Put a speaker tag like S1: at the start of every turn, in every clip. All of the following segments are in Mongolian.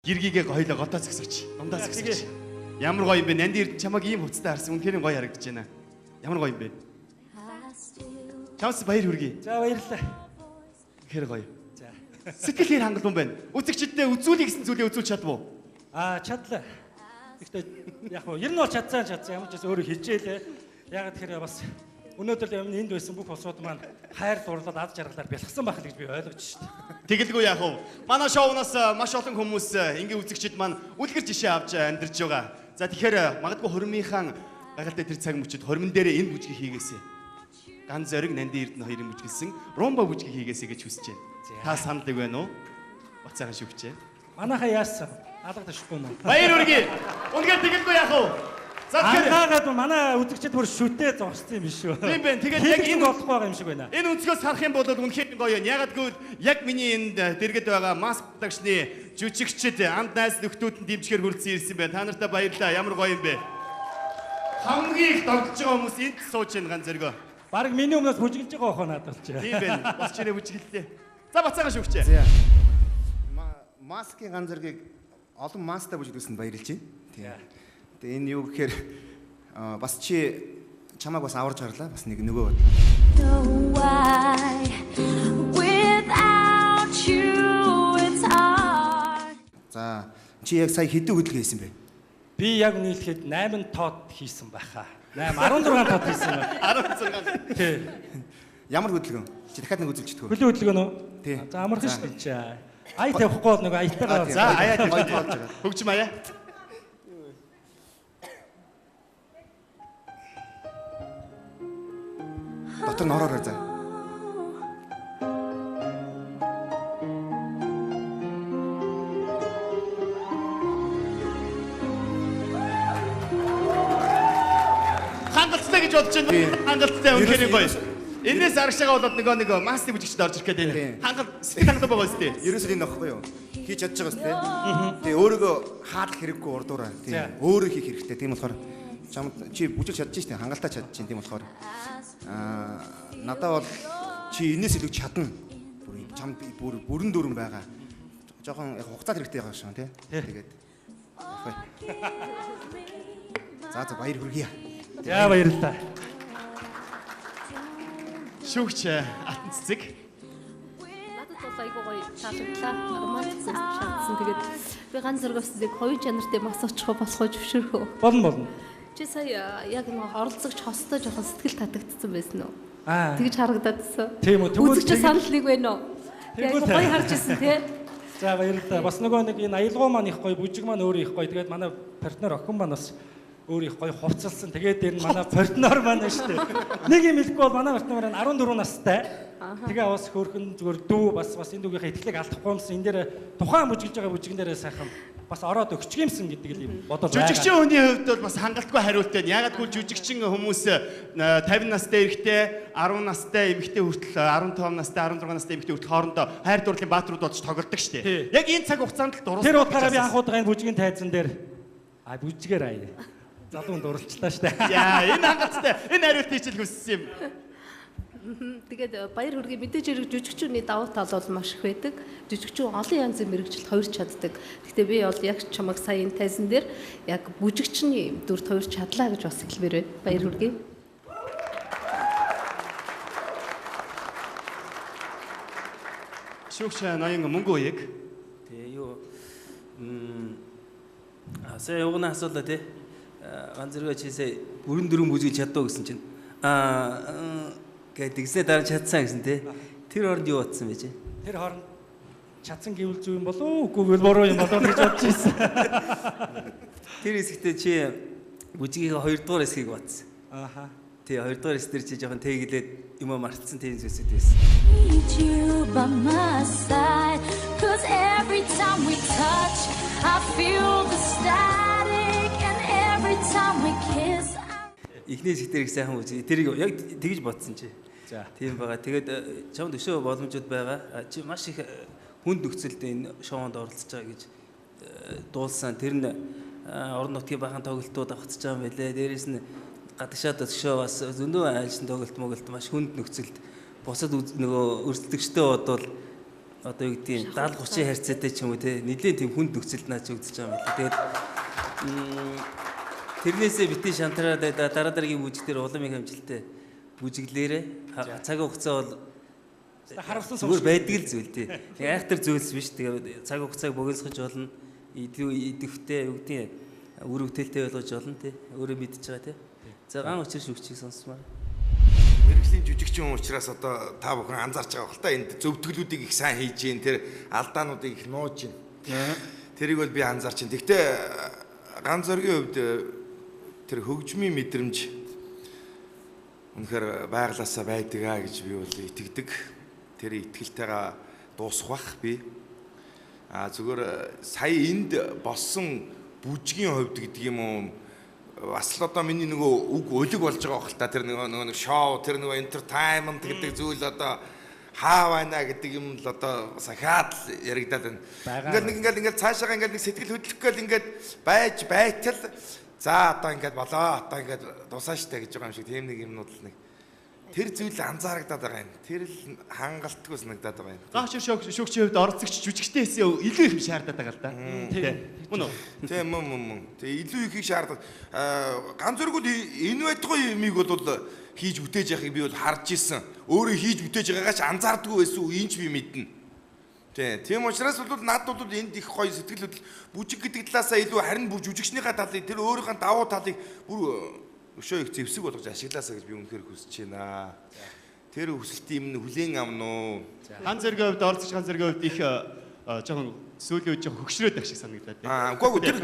S1: гэргийгээ гоёлоо готоо зөксөж. Дундаа зөксөж. Ямар гоё юм бэ? Нанди Эрдэнэ чамайг ийм хувцастай харсан. Үнэхээр гоё харагдаж байна. Ямар гоё юм бэ? Чамс баяр хүргэе.
S2: За баярлалаа.
S1: Үнэхээр гоё. За. Сэтгэлээр хангалуун байна. Үзэгчдэд үзүүлэх гэсэн зүйлээ үзүүлж чадвуу?
S2: Чадлаа. Гэхдээ яг нь ер нь бол чадсан ямар ч гэсэн өөрөө хичээлээ. Яг тэгэхээр бас өнөөдөр энд байсан бүх улсууд маань хайр дурлал аз жаргалаар бэлгсэн байх гэж би ойлгож шít.
S1: Тэгэлгүй яах вэ? Манай шоунаас маш олон хүмүүс ингээ үзэгчид маань үлгэр жишээ авч амьдарч байгаа. За тэгэхээр магадгүй хормынхан гайхалтай тэр цаг мөчид хормон дээрээ энэ бүжгийг хийгээсэй. Ган зориг Нанди Эрдэнэ хоёрын бүжгэлсэн румба бүжгийг хийгээсэй гэж хүсэж байна. Та саналдаг байна уу? Бацаахан шүвчээ.
S2: Манайхаа яасан? Алгадчихгүй юм.
S1: Баяр хүргэе. Үнэхээр тэгэлгүй яах вэ? За
S2: тэгэхээр манай үзэгчид бүр шүтээ зогссон юм биш үү?
S1: Тийм байна. Тэгээд яг энэ
S2: болохгүй байгаа юм шиг байна.
S1: Энэ өнцгөөс харах юм бол үнэхээр гоё юм. Ягаад гэвэл яг миний энд дэргэд байгаа Mass Production-ы жүжигчид анд найз нөхдүүдэнд дэмжихээр хүрэлцэн ирсэн байна. Та нартай баярлалаа. Ямар гоё юм бэ? Хамгийн их догдож байгаа хүмүүс энд сууж байна ганц зөргөө.
S2: Бараг миний өмнөөс бүжиглж байгаа хоо надад ч.
S1: Тийм байна. Бас чинээ бүжиглээ. За бацаагаа шүвчээ.
S3: За. Маскын ганц зөргийг олон мастай бүжиглүүлсэнд баярлж байна. Тийм. Тэгээ энэ юу гэхээр бас чи чамайг бас аварж гарлаа. Бас нэг нөгөө. За чи яг сая хэдэн хөдөлгөөн хийсэн бэ?
S2: Би яг нийлэхэд 8 тоод хийсэн байхаа. 16 тоод хийсэн байна.
S1: 16.
S2: Тий.
S3: Ямар хөдөлгөөн? Чи дахиад нэг үзүүлчихдэг үү?
S2: Хөлийн хөдөлгөөн үү?
S3: Тий.
S2: За амархан шүү дээ. Ая тавихгүй бол нөгөө аятайгаа.
S1: За аяа тавьж байгаа. Хөгжим аяа.
S3: Дотор нь ороорой за.
S1: Хангалттай гэж бодож байна. Хангалттай үнэхээр гоё. Энээс арагш байгаа болоод нэг масны бүжигчд орж ирэх гээд байна. Хангалт сэтгэл хангалт байгаа үстэй.
S3: Ерөөсөө энэ нөхгүй юу? Хийж чадж байгаа үстэй. Тэгээ өөрийгөө хаалах хэрэггүй урдуураа. Тийм. Өөрөө хийх хэрэгтэй. Тийм болохоор чам чи бүжиг чадж штэ хангалттай чадж чинь. Тийм болохоор надад бол чи энэс илүү чадна. Чам бүрэн дүүрэн байгаа. Жохон яг хугацаа хэрэгтэй байгаа шүү тий. Тэгээд за баяр хүргэе.
S2: За баярлалаа.
S1: Шүүгч алтан цэцэг.
S4: Надад бол айгүй гоё таалагдлаа. Романтик шаардсан. Тэгээд би ганц зөргөөс нэг хоёр чанартай мас очих болох уу зөвшөөрөх үү?
S2: Болно.
S4: Чи сая яг нэг оролцогч хостой жоохон сэтгэл татагдсан байсан уу?
S2: Аа.
S4: Тэгж харагдаадсан.
S2: Тийм үү.
S4: Үзэгч санал нэг байна уу? Яг гоё харж ирсэн тий.
S2: За баярлалаа. Бас нөгөө нэг энэ аялгау маань их гоё, бүжиг маань өөр их гоё. Тэгээд манай партнер охин маань бас өөр их гоё хувцалсан. Тэгээд энэ манай партнер маань шүү дээ. Нэг юм хэлэхгүй бол манай партнер маань 14 настай. Тэгээ бас хөөрхөн зүгээр дүү бас энэ дүүгийнхээ итгэлийг алдахгүй юмсан. Энэ дээр тухайн бүжиглж байгаа бүжигэн дээрээ сайхан бас ороод өгчих юмсан гэдэг л юм бодож байгаа.
S1: Жүжигчин хүний хувьд бол бас хангалтгүй хариулттай. Ягаад гэвэл жүжигчин хүмүүс 50 настай эрэгтэй, 10 настай эмэгтэй хүртэл 15 настай, 16 настай эмэгтэй хүртэл хоорондоо хайр дурлалын баатрууд болж тоглодог шүү дээ. Яг энэ цаг хугацаанд л дурлал.
S2: Тэр утгаараа би анх удаа энэ бүжигийн тайзан дээр бүжигээр аяа. Залуун дурлалчлаа шүү дээ.
S1: Яа, энэ хангалттай. Энэ хариултыг хичээл хүссэн юм.
S4: Тэгээд баяр хүргэе. Мэдээж хэрэг жүжигчүүний давуу тал бол маш их байдаг. Жүжигчүүн олон янзын мэрэгжилд хоёрч чаддаг. Гэхдээ би бол яг чамаг сая энэ тайзан дээр яг бүжигчний дүрт хоёрч чадлаа гэж бас хэлмээр байна. Баяр хүргэе.
S1: Шүүгч ноён мөнгө үеиг.
S5: Тэгээ юу сая угнаа асуулаа тий. Ганц зэрэг чийсээ бүрэн дөрөв бүжиг чаддуу гэсэн чинь гэдэг тэгснэ дараа чадсан гэсэн тий. Тэр хооронд юу утсан бэ чи?
S2: Тэр хооронд чадсан гэвэл зөв юм болов уу үгүй буруу юм болов гэж бодож ирсэн.
S5: Тэр хэсэгтээ чи бүжигийн 2 дугаар хэсгийг батсан.
S2: Ааха.
S5: Тий 2 дугаар хэсгээр чи жоохон тэгэлээд юм мартсан тийм зүйлсүүд байсан. Эхний хэсгээр их сайхан бүжиг. Тэрийг яг тэгж бодсон чи.
S2: За.
S5: Тийм байгаа. Тэгээд чамд өшөө боломжууд байгаа. Чи маш их хүнд нөхцөлд энэ шоунд оролцож байгаа гэж дуулсан. Тэр нь орон нутгийн бахан тоглолтууд авахцж байгаа юм байлээ. Дээрээс нь гадагшаад өшөө бас зөндөө айлшин тоглолт маш хүнд нөхцөлд бусад нөгөө өрсөлдөгчтэй бодвол одоо юу гэдгийг 70-30 харьцаатай ч юм уу те нэлээд тийм хүнд нөхцөлд наач өгдөж байгаа юм байна. Тэгээд тэрнээсээ битгий шантраад дараа дараагийн бүжиг дээр улам их амжилттай бүжиглээрээ цаг хугацаа бол
S2: харамсан
S5: зүгээр байдаг л зүйл тий. Тэгээ айхтар зүйлс биш. Тэгээ цаг хугацааг богиносгож болно. Идэвхтэй юу гэдгийг үр хөвтөлтэй болгож болно тий. Өөрөө мэдчихэж байгаа тий. За ган учир шүгчийг сонсмаар.
S3: Мэргэжлийн жүжигчин учраас одоо та бүхэн анзаарч байгаа хэл та энд зөвтгөлүүдийг их сайн хийж гин тэр алдаануудыг их нууж гин. Тэрийг бол би анзаарч байна. Гэхдээ ганц зоргийн хувьд тэр хөгжмийн мэдрэмж үнэхээр байглаасаа байдгаа гэж би бол итгэдэг. Тэр итгэлтэйгээ дуусах бах би. Зүгээр сая энд болсон бүжгийн хувьд гэдэг юм уу бас л одоо миний нөгөө үг өлөг болж байгаа хэл та тэр нөгөө шоу тэр нөгөө entertainment гэдэг зүйл одоо хаа байна гэдэг юм л одоо сахаад яригдаад байна. Ингээд цаашаа ингээд нэг сэтгэл хөдлөх гээл ингээд байж байтал за одоо ингээд болоо одоо ингээд дусаа штэ гэж байгаа юм шиг тийм нэг юмнууд л нэг тэр зүйл анзаарагдаад байгаа юм. Тэр л хангалтгүй санагдаад байгаа юм.
S1: Гаач шүүгчийн хувьд оролцогч жүжигчтэй хэсээ илүү их шаардаад байгаа л да. Мөн үү?
S3: Тийм мөн. Тэгээ илүү их шаардаад ганц зөргүүд энэ байдгүй юмыг бол хийж бүтээж яхийг би бол харж исэн. Өөрөө хийж бүтээж байгаагаа ч анзаардгүй байсан уу ийч би мэднэ. Тийм учраас бол над бол энд их гоё сэтгэл хөдлөл бүжиг гэдэг талаасаа илүү харин жүжигчнийхаа талыг тэр өөрийнхөө давуу талыг бүр өшөө их зэвсэг болгож ашиглаасаа гэж би үнэхээр хүсэж байна. Тэр хүсэлтийн юм хүлээн авна уу?
S1: Ганц зэргийн хувьд оролцогч ганц зэргийн хувьд их жоохон сүүлийн үед жоохон хөгшрөөд байх шиг санагдаад байна.
S3: Үгүй тэр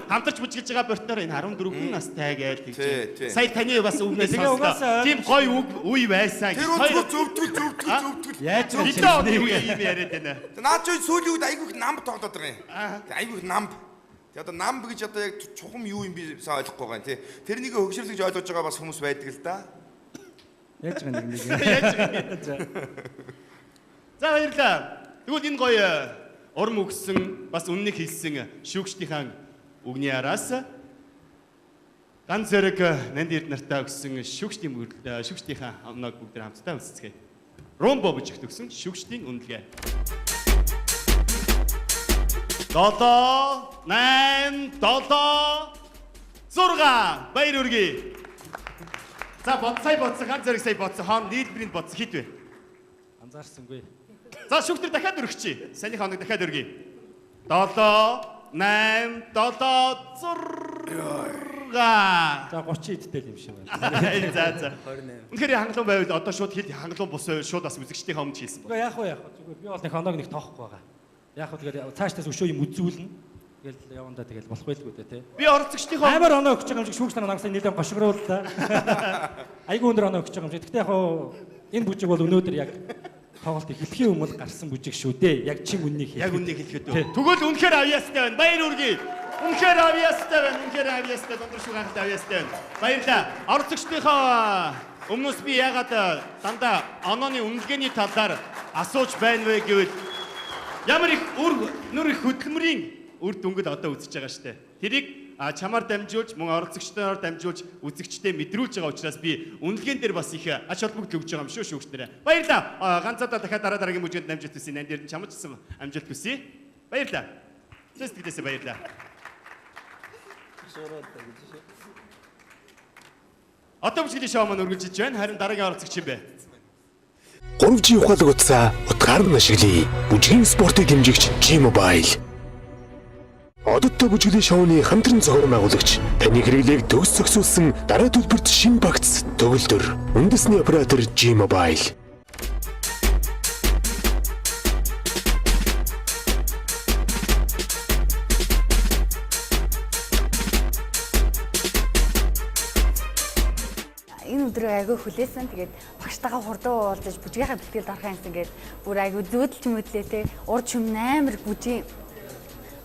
S1: хамтарч бүжиглж байгаа бортоор энэ 14 хүн настай гэж тэгж. Сая таны бас үгнээс
S2: Тэгээ угаасаа
S1: тийм гоё үг үе байсан.
S3: Тэр өөрөө зөвдгөл.
S2: Яаж
S1: юм яриад байна.
S3: Наад чи сүүлийн үед айгүйх намб тоглоод байгаа юм. Айгүйх намб. Тэгээ одоо намб гэж одоо яг чухам юу юм би сайн ойлгохгүй байгаа юм тий. Тэрнийг хөгшрөлж ойлгож байгаа бас хүмүүс байдаг л да.
S2: яаж байгаа нэг.
S1: За баярлалаа. Тэгвэл энэ гоё урам өгсөн бас үннийг хэлсэн шүүгчдийн үгний араас ганц зэрэг нанд эрд нартаа өгсөн шүүгчдийн амнаг бүгд хамтдаа үсцгээе. Ромбо бүжигт өгсөн шүүгчдийн үнэлгээ. 7 8 7 6 баяр үргээ. За бодсон ганц зэрэг сая бодсон хоон нийлбэрийн бодсон хит вэ?
S2: Анзаарсангүй.
S1: За шүүгтэр дахиад өргөчье. Саний хоног дахиад өргөе. 7 8 7 6
S2: За 30 идтэй юм шиг байна.
S1: За 28. Үнэхээр хангалуун байвал одоо шууд хэл хангалуун бус шууд бас үзэгчдийн өмнө хийсэн.
S2: Үгүй яах вэ? Зүгээр би бол нэг хоног нэг тоохгүй байгаа. Яг хөө тэгээд цаашдаас өшөө юм үзүүлнэ. Тэгэл явандаа тэгэл болох байлгүй дээ тий.
S1: Би оролцогчдын
S2: амар оноо өгч байгаа юм шиг шүүгч нар нагсаа нэлээд гошгорууллаа. Айгүй өндөр оноо өгч байгаа юм шиг. Гэхдээ яг хоо энэ бүжиг бол өнөөдөр яг тоглолт эхлэхийн өмнө гарсан бүжиг шүү дээ. Яг чим үннийг хэлэх.
S1: Яг үннийг хэлэхэд үү. Тэгвэл үнэхээр авьяастай байна. Баяр үргээ. Үнэхээр авьяастай байна. Үнэхээр авьяастай донтор шүүг хангалттай авьяастай байна. Баярлалаа. Оролцогчдынхаа өмнөөс би ягаад дандаа онооны үнэлгээний талаар асууж байна вэ гэвэл ямар их нүр их хөдөлмөрийн үр дүнгэл одоо үзэж байгаа штэ. Тэрийг чамаар дамжуулж мөн оролцогчдоор дамжуулж үзэгчтэй мэдрүүлж байгаа учраас би үнэлгээнд дээр бас их ач холбогдол өгж байгаа юм шүү шүүгчнэрээ. Баярлалаа. Ганцаадаа дахиад дараагийн бүжгэнд амжилт хүсье. Нанд дээр чамдсан амжилт хүсье. Баярлалаа. Тэстэйсээ баярлалаа. Одоо бүжгийн шоу маань үргэлжлэж байна. Харин дараагийн оролцогч юм бэ?
S6: 3G ухаалаг утсаа утгаар нь ашиглая. Бүжгийн спортыг дэмжигч G-Mobile. Одоттой бүжглийн шоуны хамтран зохион байгуулагч таны хэрэглээг төгс зохицуулсан дараа төлбөрт шинэ багц төгөлдөр. Үндэсний оператор G-Mobile.
S7: Энэ өдрөө айгүй хүлээсэн. Тэгээд багштайгаа хурдан уулзаж бүжгийнхаа бэлтгэл дарахаа юмсан гээд бүр айгүй зөөдөлч мэдлээ те. Урд шүм амар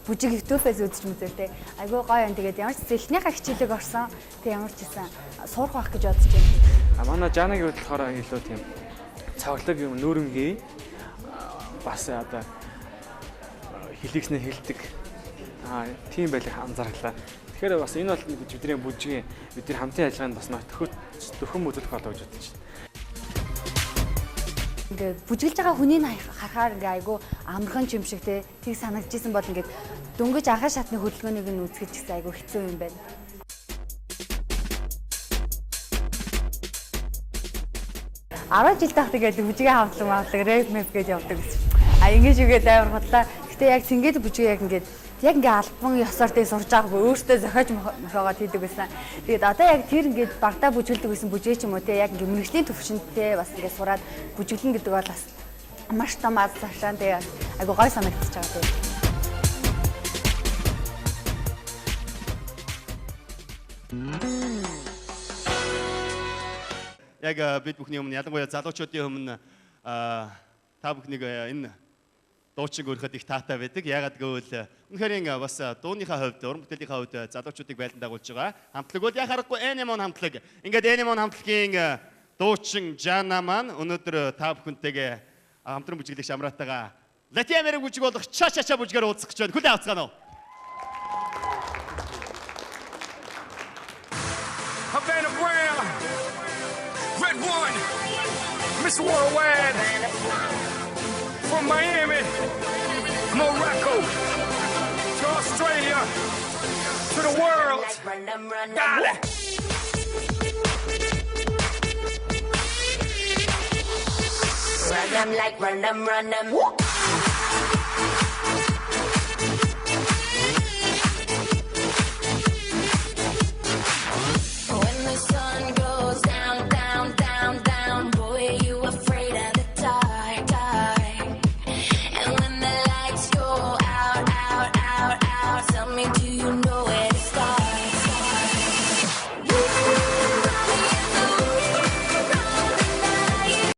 S7: бүжиг YouTube-ээс үзэж мүзэлтэй. Айгүй гоё юм. Тэгээд ямар ч эхнийхээ хичээлэг орсон. Тэг ямар ч гэсэн сурах байх гэж бодож байна.
S8: Манай Жанагийн хувьд болохоор илүү тийм цоглог юм нүүрэнгийн бас одоо хэлийгснээ хэлдэг. Тийм байлыг анзаарлаа. Тэгэхээр бас энэ бол бидний бүжгийн бидний хамтын ажиллагаанд бас нөхөн үзүүлэх болоо гэж бодож байна.
S7: Ингээд бүжиглж байгаа хүнийг харахаар ингээ айгу амархан юм шиг тийг санагдчихсан бол ингээд дөнгөж анхаа шатны хөдөлгөөнийг нь үзэж гэсэн айгу хэцүү юм байна. Араа жил тахт тэгээд бүжигээ хавтлаг рэп мэп гэж явдаг гэсэн. Ингэж үгээд амар хотлаа. Гэтэ яг цэнгээд бүжигээ яг ингээ альбан ёсоор тийг сурж байгаагүй өөртөө зохиож мохоогоод хийдэг байсан. Тэгээд одоо яг тэр ингээд багтаа бүжгэлдэг гэсэн бүжгээ ч юм уу те яг ингээ мэрэгжлийн төвшөнтэй бас ингээ сураад бүжиглэн гэдэг бол бас маш том аз цаашаа тэгээд айгу гой санагдчихж байгаа тийм.
S1: Яг бид бүхний өмнө ялангуяа залуучуудын өмнө та бүхнийг энэ дуучин өрхөд их таатай байдаг. Яагаад гэвэл үнэхээр бас дууныхаа хувьд, уран бүтээлийнхаа хувьд залуучуудыг байлдан дагуулж байгаа. Хамтлаг бол яа харахгүй Animon хамтлаг. Ингээд Animon хамтлагийн дуучин Жана маань өнөөдөр та бүхэнтэйгээ хамтран бүжиглэх шамраатайгаа Латин Америк бүжиг болох ча бүжгээр уулзах гэж байна. Хүлээн авцгаана уу?
S9: Havana Brown, Red One, Miss Worldwide, from Miami, Morocco, to Australia, to the world. Dale.
S10: Run them like run them.